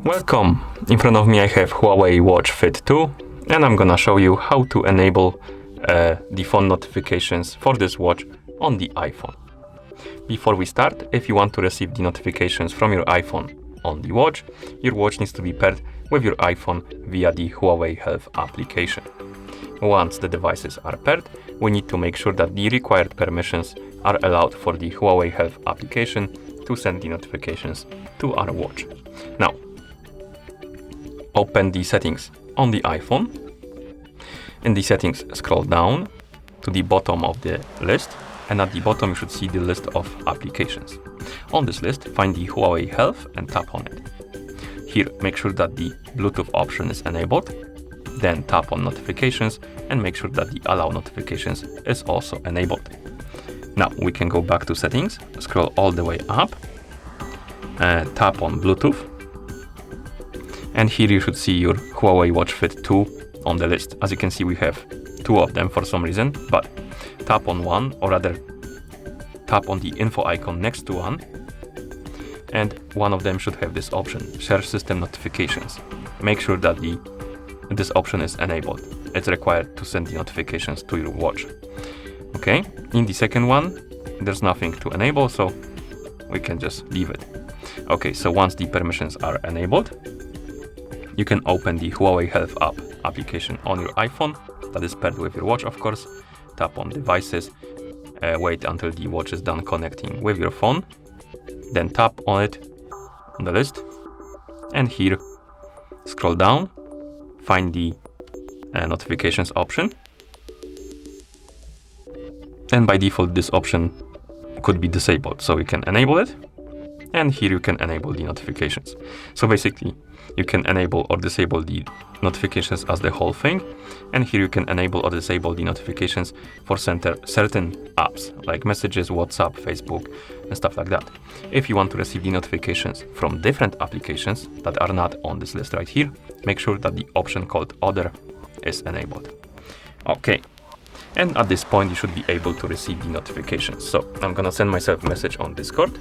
Welcome! In front of me I have Huawei Watch Fit 2 and I'm gonna show you how to enable the phone notifications for this watch on the iPhone. Before we start, if you want to receive the notifications from your iPhone on the watch, your watch needs to be paired with your iPhone via the Huawei Health application. Once the devices are paired, we need to make sure that the required permissions are allowed for the Huawei Health application to send the notifications to our watch. Now, open the settings on the iPhone. In the settings, scroll down to the bottom of the list, and at the bottom you should see the list of applications. On this list, find the Huawei Health and tap on it. Here, make sure that the Bluetooth option is enabled, then tap on notifications and make sure that the allow notifications is also enabled. Now we can go back to settings, scroll all the way up, tap on Bluetooth, and here you should see your Huawei Watch Fit 2 on the list. As you can see, we have two of them for some reason, but tap on one, or rather tap on the info icon next to one, and one of them should have this option, share system notifications. Make sure that this option is enabled. It's required to send the notifications to your watch. Okay, in the second one, there's nothing to enable, so we can just leave it. Okay, so once the permissions are enabled, you can open the Huawei Health app application on your iPhone that is paired with your watch, of course. Tap on devices, wait until the watch is done connecting with your phone, then tap on it on the list, and here scroll down, find the notifications option, and by default this option could be disabled, so you can enable it, and here you can enable the notifications. So basically you can enable or disable the notifications as the whole thing, and here you can enable or disable the notifications for certain apps like messages, WhatsApp, Facebook and stuff like that. If you want to receive the notifications from different applications that are not on this list right here, make sure that the option called Other is enabled. Okay, and at this point you should be able to receive the notifications. So I'm gonna send myself a message on Discord.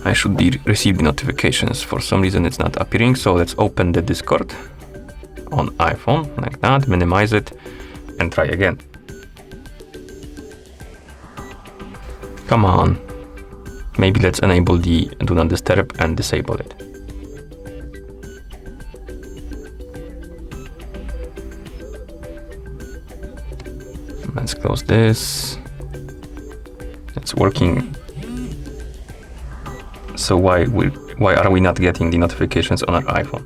I should receive the notifications. For some reason it's not appearing, so let's open the Discord on iPhone like that, minimize it and try again. Come on, maybe let's enable the do not disturb and disable it. Let's close this. It's working. So why are we not getting the notifications on our iPhone?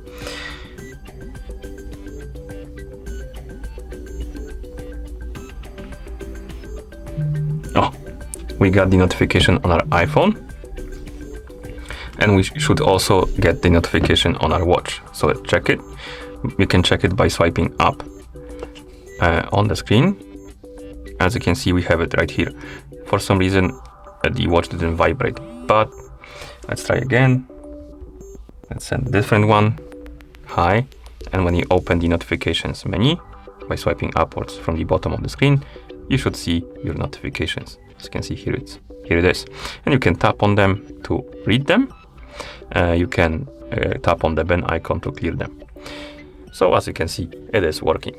Oh, we got the notification on our iPhone, and we should also get the notification on our watch. So let's check it. We can check it by swiping up on the screen. As you can see, we have it right here. For some reason, the watch didn't vibrate, but let's try again. Let's send a different one. Hi. And when you open the notifications menu by swiping upwards from the bottom of the screen, you should see your notifications. As you can see here, here it is. And you can tap on them to read them. You can tap on the pen icon to clear them. So as you can see, it is working.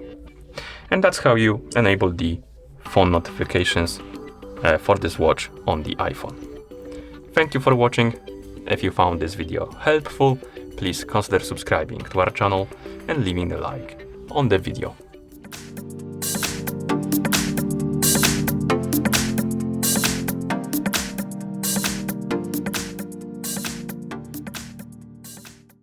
And that's how you enable the phone notifications for this watch on the iPhone. Thank you for watching. If you found this video helpful, please consider subscribing to our channel and leaving a like on the video.